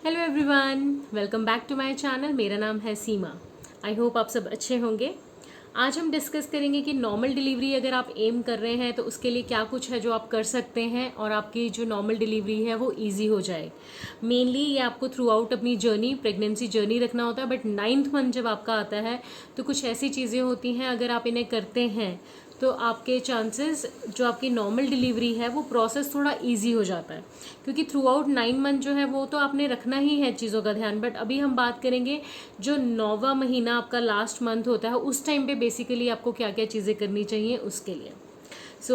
Hello everyone, welcome back to my channel. मेरा नाम है सीमा। आई होप आप सब अच्छे होंगे। आज हम डिस्कस करेंगे कि नॉर्मल डिलीवरी अगर आप एम कर रहे हैं तो उसके लिए क्या कुछ है जो आप कर सकते हैं और आपकी जो नॉर्मल डिलीवरी है वो इजी हो जाए। मेनली ये आपको थ्रू आउट अपनी जर्नी, प्रेगनेंसी जर्नी रखना होता है, बट 9th मंथ जब आपका आता है तो कुछ ऐसी चीज़ें होती हैं, अगर आप इन्हें करते हैं तो आपके चांसेस जो आपकी नॉर्मल डिलीवरी है वो प्रोसेस थोड़ा इजी हो जाता है, क्योंकि थ्रू आउट 9 मंथ जो है वो तो आपने रखना ही है चीज़ों का ध्यान। बट अभी हम बात करेंगे जो 9वां महीना आपका लास्ट मंथ होता है उस टाइम पे बेसिकली आपको क्या क्या चीज़ें करनी चाहिए उसके लिए।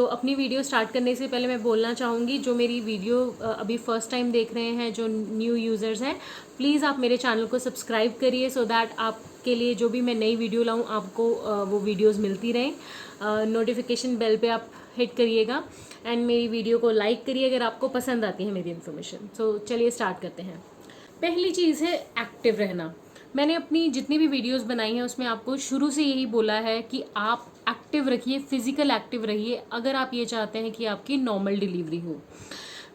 अपनी वीडियो स्टार्ट करने से पहले मैं बोलना चाहूँगी, जो मेरी वीडियो अभी फर्स्ट टाइम देख रहे हैं, जो न्यू यूज़र्स हैं, प्लीज़ आप मेरे चैनल को सब्सक्राइब करिए सो दैट आपके लिए जो भी मैं नई वीडियो लाऊँ आपको वो वीडियोज़ मिलती रहें। नोटिफिकेशन बेल पे आप हिट करिएगा एंड मेरी वीडियो को लाइक करिए अगर आपको पसंद आती है मेरी इन्फॉर्मेशन। चलिए स्टार्ट करते हैं। पहली चीज़ है एक्टिव रहना। मैंने अपनी जितनी भी वीडियोस बनाई हैं उसमें आपको शुरू से यही बोला है कि आप एक्टिव रखिए, फिजिकल एक्टिव रहिए अगर आप ये चाहते हैं कि आपकी नॉर्मल डिलीवरी हो।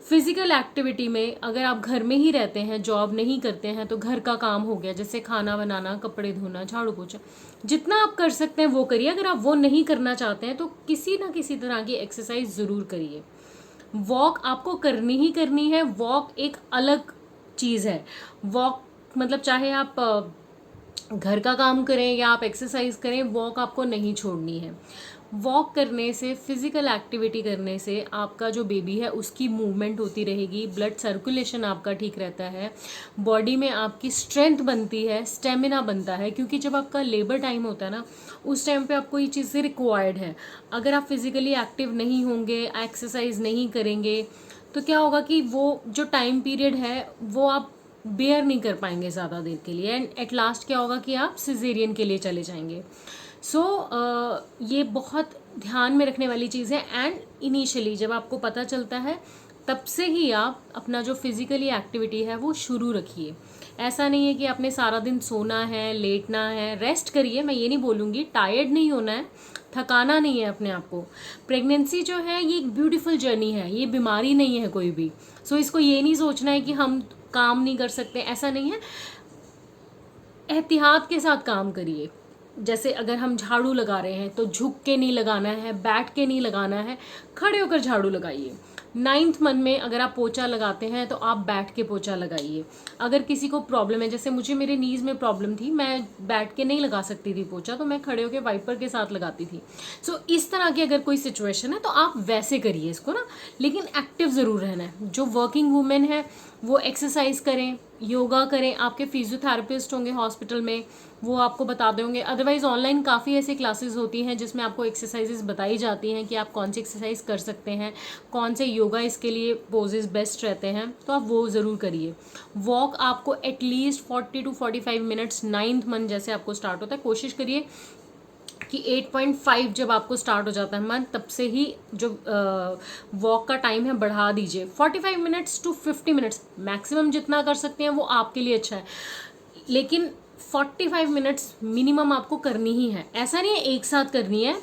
फिजिकल एक्टिविटी में अगर आप घर में ही रहते हैं, जॉब नहीं करते हैं, तो घर का काम हो गया, जैसे खाना बनाना, कपड़े धोना, झाड़ू पोछा, जितना आप कर सकते हैं वो करिए। अगर आप वो नहीं करना चाहते हैं तो किसी ना किसी तरह की एक्सरसाइज ज़रूर करिए। वॉक आपको करनी ही करनी है। वॉक एक अलग चीज़ है। वॉक मतलब चाहे आप घर का काम करें या आप एक्सरसाइज करें, वॉक आपको नहीं छोड़नी है। वॉक करने से, फिजिकल एक्टिविटी करने से आपका जो बेबी है उसकी मूवमेंट होती रहेगी, ब्लड सर्कुलेशन आपका ठीक रहता है, बॉडी में आपकी स्ट्रेंथ बनती है, स्टेमिना बनता है, क्योंकि जब आपका लेबर टाइम होता है ना उस टाइम पे आपको ये चीज़ें रिक्वायर्ड है। अगर आप फिजिकली एक्टिव नहीं होंगे, एक्सरसाइज नहीं करेंगे, तो क्या होगा कि वो जो टाइम पीरियड है वो आप बेयर नहीं कर पाएंगे ज़्यादा देर के लिए, एंड एट लास्ट क्या होगा कि आप सिजेरियन के लिए चले जाएंगे। ये बहुत ध्यान में रखने वाली चीज़ है। एंड इनिशियली जब आपको पता चलता है तब से ही आप अपना जो फिजिकली एक्टिविटी है वो शुरू रखिए। ऐसा नहीं है कि आपने सारा दिन सोना है, लेटना है। रेस्ट करिए, मैं ये नहीं बोलूँगी, टायर्ड नहीं होना है, थकाना नहीं है अपने आप को। प्रेगनेंसी जो है ये एक ब्यूटीफुल जर्नी है, ये बीमारी नहीं है कोई भी। इसको ये नहीं सोचना है कि हम काम नहीं कर सकते, ऐसा नहीं है। एहतियात के साथ काम करिए। जैसे अगर हम झाड़ू लगा रहे हैं तो झुक के नहीं लगाना है, बैठ के नहीं लगाना है, खड़े होकर झाड़ू लगाइए। 9th मंथ में अगर आप पोछा लगाते हैं तो आप बैठ के पोछा लगाइए। अगर किसी को प्रॉब्लम है, जैसे मुझे मेरे नीज़ में प्रॉब्लम थी, मैं बैठ के नहीं लगा सकती थी पोछा, तो मैं खड़े होकर वाइपर के साथ लगाती थी। इस तरह की अगर कोई सिचुएशन है तो आप वैसे करिए इसको ना, लेकिन एक्टिव ज़रूर रहना है। जो वर्किंग वूमेन है वो एक्सरसाइज करें, योगा करें। आपके फिजियोथेरेपिस्ट होंगे हॉस्पिटल में, वो आपको बता देंगे। अदरवाइज ऑनलाइन काफ़ी ऐसी क्लासेस होती हैं जिसमें आपको एक्सरसाइजेस बताई जाती हैं कि आप कौन सी एक्सरसाइज कर सकते हैं, कौन से योगा इसके लिए पोजेस बेस्ट रहते हैं, तो आप वो ज़रूर करिए। वॉक आपको at least 40 to 45 minutes 9th month जैसे आपको स्टार्ट होता है, कोशिश करिए कि 8.5 जब आपको स्टार्ट हो जाता है मंथ, तब से ही जो वॉक का टाइम है बढ़ा दीजिए। 45 मिनट्स to 50 मिनट्स मैक्सिमम जितना कर सकते हैं वो आपके लिए अच्छा है, लेकिन 45 मिनट्स मिनिमम आपको करनी ही है। ऐसा नहीं है एक साथ करनी है,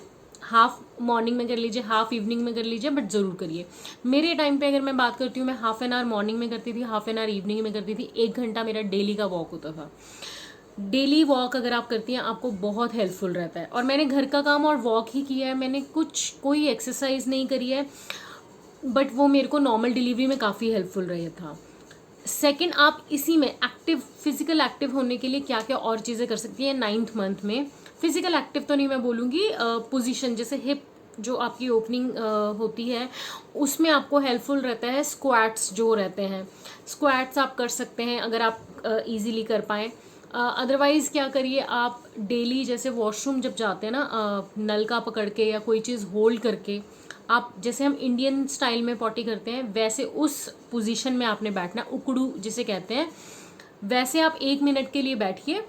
हाफ मॉर्निंग में कर लीजिए, हाफ इवनिंग में कर लीजिए, बट ज़रूर करिए। मेरे टाइम पे अगर मैं बात करती हूँ, मैं हाफ एन आवर मॉर्निंग में करती थी, हाफ एन आवर इवनिंग में करती थी। 1 घंटा मेरा डेली का वॉक होता था। डेली वॉक अगर आप करती हैं आपको बहुत हेल्पफुल रहता है। और मैंने घर का काम और वॉक ही किया है, मैंने कोई एक्सरसाइज नहीं करी है, बट वो मेरे को नॉर्मल डिलीवरी में काफ़ी हेल्पफुल रहा था। सेकंड, आप इसी में एक्टिव, फिजिकल एक्टिव होने के लिए क्या क्या और चीज़ें कर सकती हैं 9th मंथ में। फिजिकल एक्टिव तो नहीं मैं बोलूँगी, पोजीशन जैसे हिप जो आपकी ओपनिंग होती है उसमें आपको हेल्पफुल रहता है। स्क्वाट्स जो रहते हैं, स्क्वाट्स आप कर सकते हैं अगर आप इजीली कर पाएँ। अदरवाइज़ क्या करिए, आप डेली जैसे वॉशरूम जब जाते हैं ना, नल का पकड़ के या कोई चीज़ होल्ड करके, आप जैसे हम इंडियन स्टाइल में पॉटी करते हैं वैसे उस पोजीशन में आपने बैठना, उकड़ू जिसे कहते हैं, वैसे आप 1 मिनट के लिए बैठिए,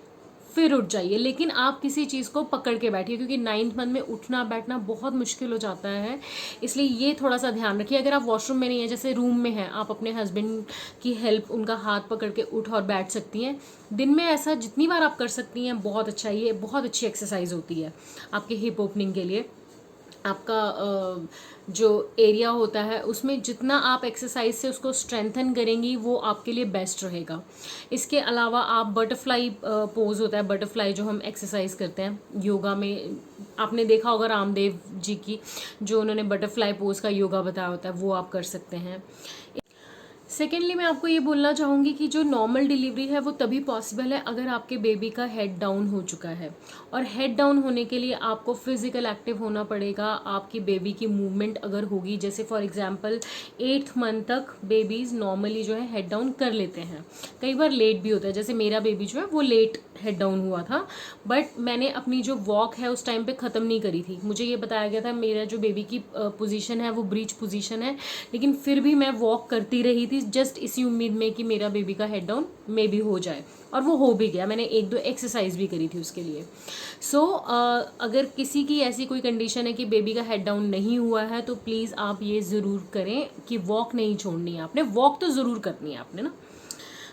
फिर उठ जाइए। लेकिन आप किसी चीज़ को पकड़ के बैठिए, क्योंकि 9th मंथ में उठना बैठना बहुत मुश्किल हो जाता है, इसलिए ये थोड़ा सा ध्यान रखिए। अगर आप वॉशरूम में नहीं है, जैसे रूम में हैं, आप अपने हस्बैंड की हेल्प, उनका हाथ पकड़ के उठ और बैठ सकती हैं। दिन में ऐसा जितनी बार आप कर सकती हैं बहुत अच्छा, ये बहुत अच्छी एक्सरसाइज होती है आपके हिप ओपनिंग के लिए। आपका जो एरिया होता है उसमें जितना आप एक्सरसाइज से उसको स्ट्रेंथन करेंगी वो आपके लिए बेस्ट रहेगा। इसके अलावा आप बटरफ्लाई पोज होता है, बटरफ्लाई जो हम एक्सरसाइज करते हैं योगा में, आपने देखा होगा रामदेव जी की जो उन्होंने बटरफ्लाई पोज का योगा बताया होता है, वो आप कर सकते हैं। सेकेंडली मैं आपको ये बोलना चाहूँगी कि जो नॉर्मल डिलीवरी है वो तभी पॉसिबल है अगर आपके बेबी का हेड डाउन हो चुका है, और हेड डाउन होने के लिए आपको फिजिकल एक्टिव होना पड़ेगा। आपकी बेबी की मूवमेंट अगर होगी, जैसे फॉर एग्जांपल 8th मंथ तक बेबीज़ नॉर्मली जो है हेड डाउन कर लेते हैं, कई बार लेट भी होता है। जैसे मेरा बेबी जो है वो लेट हेड डाउन हुआ था, बट मैंने अपनी जो वॉक है उस टाइम पे ख़त्म नहीं करी थी। मुझे ये बताया गया था मेरा जो बेबी की पोजीशन है वो ब्रीच पोजीशन है, लेकिन फिर भी मैं वॉक करती रही थी जस्ट इसी उम्मीद में कि मेरा बेबी का हेड डाउन मे बी हो जाए, और वो हो भी गया। मैंने 1-2 एक्सरसाइज भी करी थी उसके लिए। सो अगर किसी की ऐसी कोई कंडीशन है कि बेबी का हेड डाउन नहीं हुआ है तो प्लीज़ आप ये ज़रूर करें कि वॉक नहीं छोड़नी है आपने, वॉक तो ज़रूर करनी है आपने ना।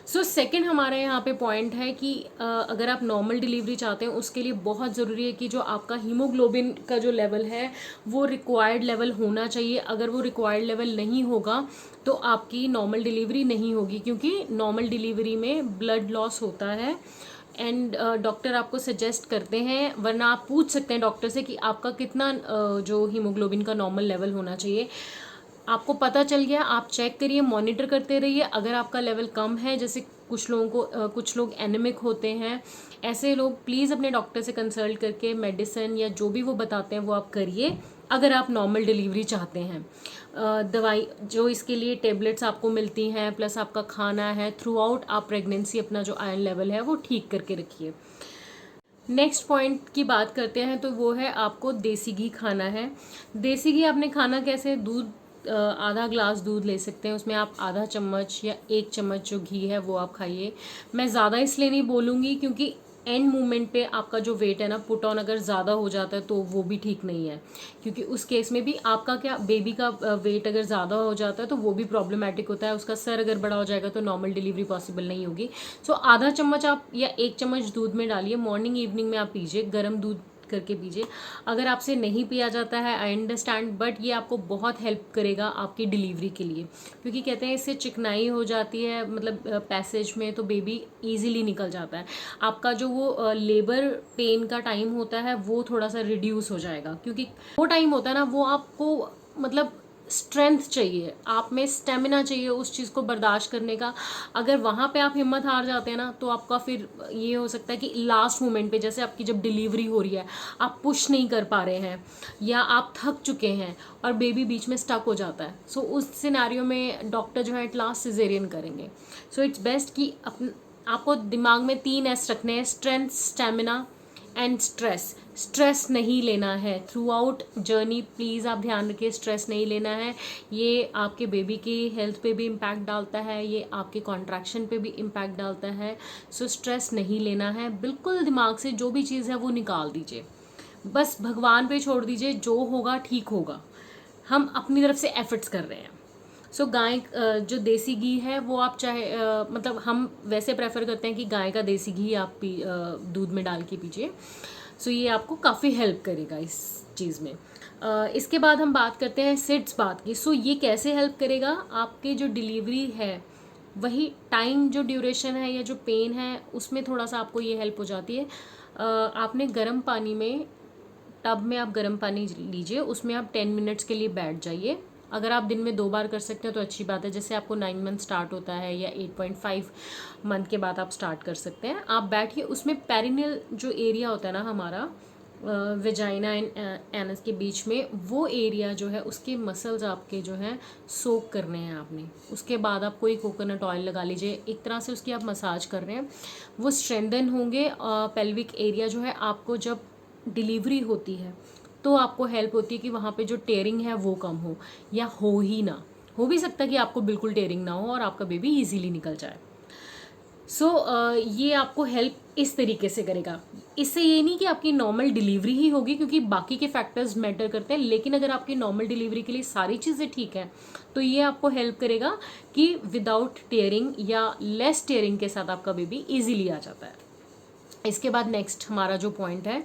सो सेकेंड हमारे यहाँ पे पॉइंट है कि अगर आप नॉर्मल डिलीवरी चाहते हैं उसके लिए बहुत ज़रूरी है कि जो आपका हीमोग्लोबिन का जो लेवल है वो रिक्वायर्ड लेवल होना चाहिए। अगर वो रिक्वायर्ड लेवल नहीं होगा तो आपकी नॉर्मल डिलीवरी नहीं होगी, क्योंकि नॉर्मल डिलीवरी में ब्लड लॉस होता है एंड डॉक्टर आपको सजेस्ट करते हैं, वरना आप पूछ सकते हैं डॉक्टर से कि आपका कितना जो हीमोग्लोबिन का नॉर्मल लेवल होना चाहिए। आपको पता चल गया, आप चेक करिए, मॉनिटर करते रहिए। अगर आपका लेवल कम है, जैसे कुछ लोगों को कुछ लोग एनेमिक होते हैं, ऐसे लोग प्लीज़ अपने डॉक्टर से कंसल्ट करके मेडिसिन या जो भी वो बताते हैं वो आप करिए अगर आप नॉर्मल डिलीवरी चाहते हैं। दवाई जो इसके लिए टेबलेट्स आपको मिलती हैं प्लस आपका खाना है, थ्रू आउट आप प्रेगनेंसी अपना जो आयरन लेवल है वो ठीक करके रखिए। नेक्स्ट पॉइंट की बात करते हैं तो वो है आपको देसी घी खाना है। देसी घी आपने खाना कैसे, दूध आधा ग्लास दूध ले सकते हैं, उसमें आप आधा चम्मच या 1 चम्मच जो घी है वो आप खाइए। मैं ज़्यादा इसलिए नहीं बोलूँगी क्योंकि एंड मोमेंट पे आपका जो वेट है ना पुट ऑन अगर ज़्यादा हो जाता है तो वो भी ठीक नहीं है, क्योंकि उस केस में भी आपका क्या बेबी का वेट अगर ज़्यादा हो जाता है तो वो भी प्रॉब्लमेटिक होता है। उसका सर अगर बड़ा हो जाएगा तो नॉर्मल डिलीवरी पॉसिबल नहीं होगी। सो आधा चम्मच आप या 1 चम्मच दूध में डालिए, मॉर्निंग इवनिंग में आप पीजिए, गर्म दूध करके पीजिए। अगर आपसे नहीं पिया जाता है आई अंडरस्टैंड, बट ये आपको बहुत हेल्प करेगा आपकी डिलीवरी के लिए, क्योंकि कहते हैं इससे चिकनाई हो जाती है मतलब पैसेज में, तो बेबी इजीली निकल जाता है। आपका जो वो लेबर पेन का टाइम होता है वो थोड़ा सा रिड्यूस हो जाएगा, क्योंकि वो टाइम होता है ना वो आपको मतलब स्ट्रेंथ चाहिए, आप में स्टेमिना चाहिए उस चीज़ को बर्दाश्त करने का। अगर वहाँ पे आप हिम्मत हार जाते हैं ना तो आपका फिर ये हो सकता है कि लास्ट मोमेंट पे, जैसे आपकी जब डिलीवरी हो रही है आप पुश नहीं कर पा रहे हैं या आप थक चुके हैं और बेबी बीच में स्टक हो जाता है, सो उस सिनेरियो में डॉक्टर जो है एट लास्ट सिजेरियन करेंगे। सो इट्स बेस्ट कि आपको दिमाग में 3 S रखने हैं, strength, stamina and stress. Stress नहीं लेना है थ्रू आउट जर्नी, प्लीज़ आप ध्यान रखिए, स्ट्रेस नहीं लेना है। ये आपके बेबी की हेल्थ पे भी इम्पैक्ट डालता है, ये आपके कॉन्ट्रैक्शन पे भी इम्पैक्ट डालता है। सो स्ट्रेस नहीं लेना है, बिल्कुल दिमाग से जो भी चीज़ है वो निकाल दीजिए, बस भगवान पे छोड़ दीजिए, जो होगा ठीक होगा। हम अपनी तरफ से एफर्ट्स कर रहे हैं। सो गाय जो देसी घी है वो आप चाहे मतलब हम वैसे प्रेफर करते हैं कि गाय का देसी घी आप दूध में डाल के पीजिए। सो ये आपको काफ़ी हेल्प करेगा इस चीज़ में। इसके बाद हम बात करते हैं सिट्स बात की। सो ये कैसे हेल्प करेगा, आपके जो डिलीवरी है वही टाइम जो ड्यूरेशन है या जो पेन है उसमें थोड़ा सा आपको ये हेल्प हो जाती है। आपने गर्म पानी में, टब में आप गर्म पानी लीजिए, उसमें आप 10 मिनट्स के लिए बैठ जाइए। अगर आप दिन में 2 बार कर सकते हैं तो अच्छी बात है। जैसे आपको 9 मंथ स्टार्ट होता है या 8.5 मंथ के बाद आप स्टार्ट कर सकते हैं। आप बैठिए, उसमें पेरिनियल जो एरिया होता है ना हमारा वेजाइना एंड एनस के बीच में, वो एरिया जो है उसके मसल्स आपके जो हैं सोक करने हैं आपने। उसके बाद आप कोई कोकोनट ऑयल लगा लीजिए, एक तरह से उसकी आप मसाज कर रहे हैं, वो स्ट्रेंथन होंगे। पेल्विक एरिया जो है आपको जब डिलीवरी होती है तो आपको हेल्प होती है कि वहाँ पे जो टेयरिंग है वो कम हो या हो ही ना, हो भी सकता है कि आपको बिल्कुल टेयरिंग ना हो और आपका बेबी इजीली निकल जाए। सो ये आपको हेल्प इस तरीके से करेगा। इससे ये नहीं कि आपकी नॉर्मल डिलीवरी ही होगी, क्योंकि बाकी के फैक्टर्स मैटर करते हैं, लेकिन अगर आपकी नॉर्मल डिलीवरी के लिए सारी चीज़ें ठीक है तो ये आपको हेल्प करेगा कि विदाउट टेयरिंग या लेस टेयरिंग के साथ आपका बेबी इजीली आ जाता है। इसके बाद नेक्स्ट हमारा जो पॉइंट है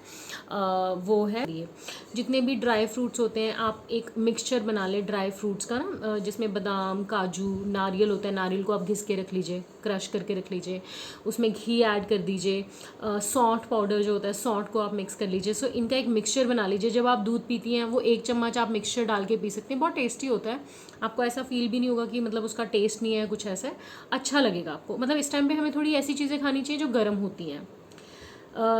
वो है ये, जितने भी ड्राई फ्रूट्स होते हैं आप एक मिक्सचर बना लें ड्राई फ्रूट्स का ना, जिसमें बादाम, काजू, नारियल होता है, नारियल को आप घिस के रख लीजिए, क्रश करके रख लीजिए, उसमें घी ऐड कर दीजिए, सौंठ पाउडर जो होता है सौंठ को आप मिक्स कर लीजिए। सो इनका एक मिक्सचर बना लीजिए। जब आप दूध पीती हैं वो 1 चम्मच आप मिक्सचर डाल के पी सकते हैं, बहुत टेस्टी होता है। आपको ऐसा फील भी नहीं होगा कि मतलब उसका टेस्ट नहीं है, कुछ ऐसा अच्छा लगेगा आपको। मतलब इस टाइम पे हमें थोड़ी ऐसी चीज़ें खानी चाहिए जो गर्म होती हैं।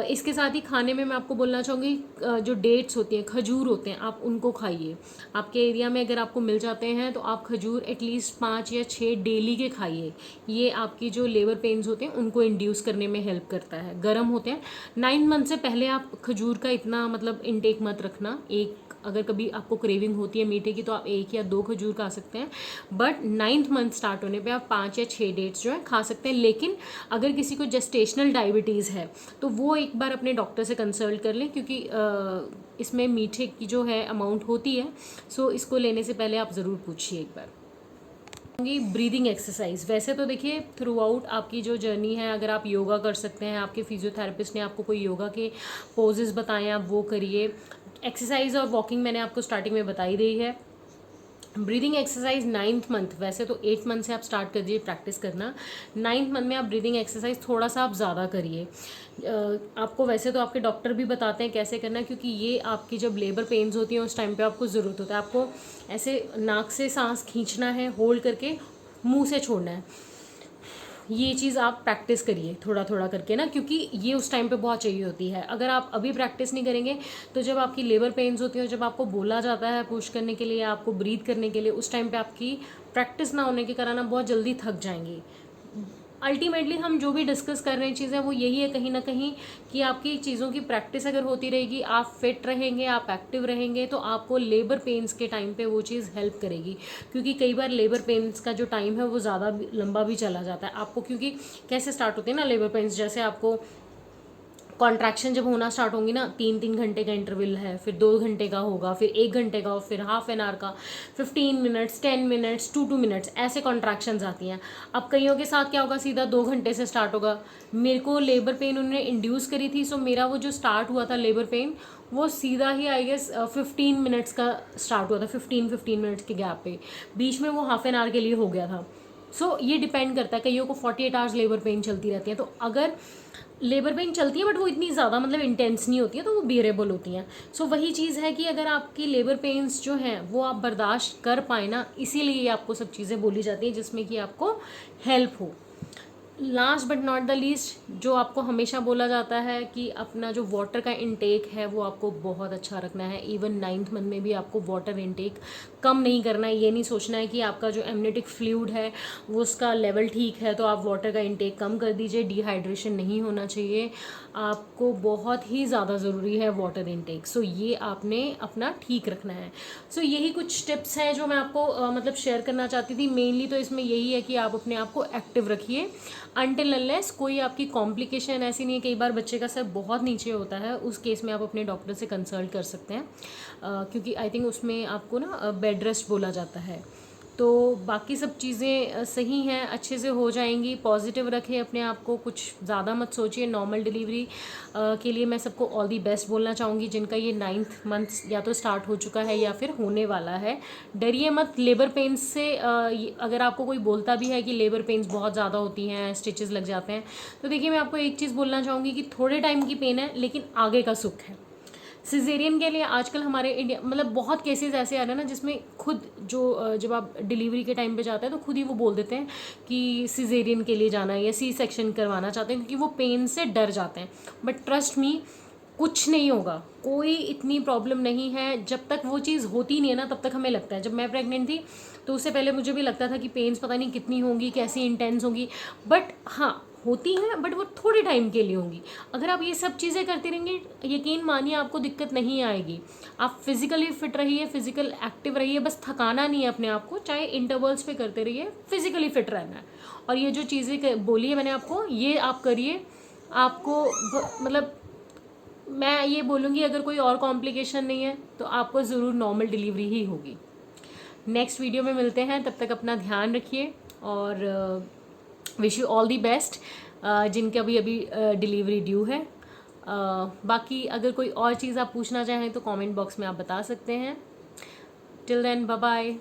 इसके साथ ही खाने में मैं आपको बोलना चाहूँगी, जो डेट्स होती हैं, खजूर होते हैं, आप उनको खाइए। आपके एरिया में अगर आपको मिल जाते हैं तो आप खजूर एटलीस्ट 5 या 6 डेली के खाइए। ये आपकी जो लेबर पेन्स होते हैं उनको इंड्यूस करने में हेल्प करता है। गर्म होते हैं 9 मंथ से पहले आप खजूर का इतना मतलब इनटेक मत रखना। एक अगर कभी आपको क्रेविंग होती है मीठे की तो आप 1 या 2 खजूर खा सकते हैं, बट 9th मंथ स्टार्ट होने पे आप 5 या 6 डेट्स जो है खा सकते हैं। लेकिन अगर किसी को जेस्टेशनल डायबिटीज़ है तो वो एक बार अपने डॉक्टर से कंसल्ट कर लें, क्योंकि इसमें मीठे की जो है अमाउंट होती है। सो इसको लेने से पहले आप ज़रूर पूछिए एक बार। ब्रीदिंग एक्सरसाइज, वैसे तो देखिए थ्रू आउट आपकी जो जर्नी है, अगर आप योगा कर सकते हैं, आपके फिजियोथेरेपिस्ट ने आपको कोई योगा के पोजेस बताएं, आप वो करिए। एक्सरसाइज और वॉकिंग मैंने आपको स्टार्टिंग में बताई दी है। ब्रीदिंग एक्सरसाइज 9th मंथ, वैसे तो 8th मंथ से आप स्टार्ट कर दीजिए प्रैक्टिस करना। 9th मंथ में आप ब्रीदिंग एक्सरसाइज थोड़ा सा आप ज़्यादा करिए। आपको वैसे तो आपके डॉक्टर भी बताते हैं कैसे करना है, क्योंकि ये आपकी जब लेबर पेन्स होती हैं उस टाइम पे आपको ज़रूरत होता है। आपको ऐसे नाक से सांस खींचना है, होल्ड करके मुंह से छोड़ना है। ये चीज़ आप प्रैक्टिस करिए थोड़ा थोड़ा करके ना, क्योंकि ये उस टाइम पे बहुत चाहिए होती है। अगर आप अभी प्रैक्टिस नहीं करेंगे तो जब आपकी लेबर पेन्स होती है, जब आपको बोला जाता है पुश करने के लिए, आपको ब्रीथ करने के लिए, उस टाइम पे आपकी प्रैक्टिस ना होने के कारण आप बहुत जल्दी थक जाएंगी। अल्टीमेटली हम जो भी डिस्कस कर रहे हैं चीज़ें वो यही है कहीं ना कहीं कि आपकी चीज़ों की प्रैक्टिस अगर होती रहेगी, आप फिट रहेंगे, आप एक्टिव रहेंगे, तो आपको लेबर पेन्स के टाइम पे वो चीज़ हेल्प करेगी। क्योंकि कई बार लेबर पेन्स का जो टाइम है वो ज़्यादा लंबा भी चला जाता है आपको, क्योंकि कैसे स्टार्ट होते हैं ना लेबर पेन्स, जैसे आपको कॉन्ट्रैक्शन जब होना स्टार्ट होंगी ना, 3-3 घंटे का इंटरवल है, फिर 2 घंटे का होगा, फिर 1 घंटे का, फिर हाफ एन आवर का, 15 मिनट्स, 10 मिनट्स, 2 मिनट्स, ऐसे कॉन्ट्रैक्शंस आती हैं। अब कईयों के साथ क्या होगा, सीधा 2 घंटे से स्टार्ट होगा। मेरे को लेबर पेन उन्होंने इंड्यूस करी थी, सो मेरा वो जो स्टार्ट हुआ था लेबर पेन, वो सीधा ही आई गेस 15 मिनट्स का स्टार्ट हुआ था, 15 मिनट्स के गैप पे। बीच में वो हाफ एन आवर के लिए हो गया था। सो ये डिपेंड करता है, कईयों को 48 आवर्स लेबर पेन चलती रहती है। तो अगर लेबर पेन चलती है बट वो इतनी ज़्यादा मतलब इंटेंस नहीं होती है, तो वो बियरेबल होती हैं। सो वही चीज़ है कि अगर आपकी लेबर पेन्स जो हैं वो आप बर्दाश्त कर पाए ना, इसीलिए आपको सब चीज़ें बोली जाती हैं जिसमें कि आपको हेल्प हो। Last but not the least, जो आपको हमेशा बोला जाता है कि अपना जो वाटर का इंटेक है वो आपको बहुत अच्छा रखना है। इवन 9th मंथ में भी आपको वाटर इंटेक कम नहीं करना है। ये नहीं सोचना है कि आपका जो एमनेटिक फ्लूइड है वो उसका लेवल ठीक है तो आप वाटर का इंटेक कम कर दीजिए। डिहाइड्रेशन नहीं होना चाहिए, आपको बहुत ही ज़्यादा ज़रूरी है वाटर इंटेक। सो ये आपने अपना ठीक रखना है। सो यही कुछ टिप्स हैं जो मैं आपको मतलब शेयर करना चाहती थी। मेनली तो इसमें यही है कि आप अपने आप को एक्टिव रखिए अनटिल अनलेस कोई आपकी कॉम्प्लिकेशन ऐसी नहीं है। कई बार बच्चे का सर बहुत नीचे होता है, उस केस में आप अपने डॉक्टर से कंसल्ट कर सकते हैं, क्योंकि आई थिंक उसमें आपको ना बेड रेस्ट बोला जाता है। तो बाकी सब चीज़ें सही हैं, अच्छे से हो जाएंगी। पॉजिटिव रखें अपने आप को, कुछ ज़्यादा मत सोचिए। नॉर्मल डिलीवरी के लिए मैं सबको ऑल दी बेस्ट बोलना चाहूँगी, जिनका ये 9th मंथ या तो स्टार्ट हो चुका है या फिर होने वाला है। डरिए मत लेबर पेन्स से। अगर आपको कोई बोलता भी है कि लेबर पेन्स बहुत ज़्यादा होती हैं, स्टिचेस लग जाते हैं, तो देखिए मैं आपको एक चीज़ बोलना चाहूँगी कि थोड़े टाइम की पेन है लेकिन आगे का सुख है। सिजेरियन के लिए आजकल हमारे इंडिया मतलब बहुत केसेस ऐसे आ रहे हैं ना, जिसमें खुद जो जब आप डिलीवरी के टाइम पे जाते हैं तो खुद ही वो बोल देते हैं कि सिजेरियन के लिए जाना है या सी सेक्शन करवाना चाहते हैं, क्योंकि वो पेन से डर जाते हैं। बट ट्रस्ट मी, कुछ नहीं होगा, कोई इतनी प्रॉब्लम नहीं है। जब तक वो चीज़ होती नहीं है ना तब तक हमें लगता है। जब मैं प्रेग्नेंट थी तो उससे पहले मुझे भी लगता था कि पेन्स पता नहीं कितनी होंगी, कैसी इंटेंस होंगी, बट हाँ होती हैं, बट वो थोड़े टाइम के लिए होंगी। अगर आप ये सब चीज़ें करते रहेंगे, यकीन मानिए आपको दिक्कत नहीं आएगी। आप फिजिकली फिट रहिए, फिजिकल एक्टिव रहिए, बस थकाना नहीं है अपने आप को, चाहे इंटरवल्स पे करते रहिए, फिजिकली फिट रहना है। और ये जो चीज़ें बोली है मैंने आपको, ये आप करिए। आपको मतलब मैं ये बोलूँगी अगर कोई और कॉम्प्लिकेशन नहीं है तो आपको ज़रूर नॉर्मल डिलीवरी ही होगी। नेक्स्ट वीडियो में मिलते हैं, तब तक अपना ध्यान रखिए और wish you all the best. जिनके अभी अभी डिलीवरी ड्यू है। बाकी अगर कोई और चीज़ आप पूछना चाहें तो कमेंट बॉक्स में आप बता सकते हैं। Till then bye bye.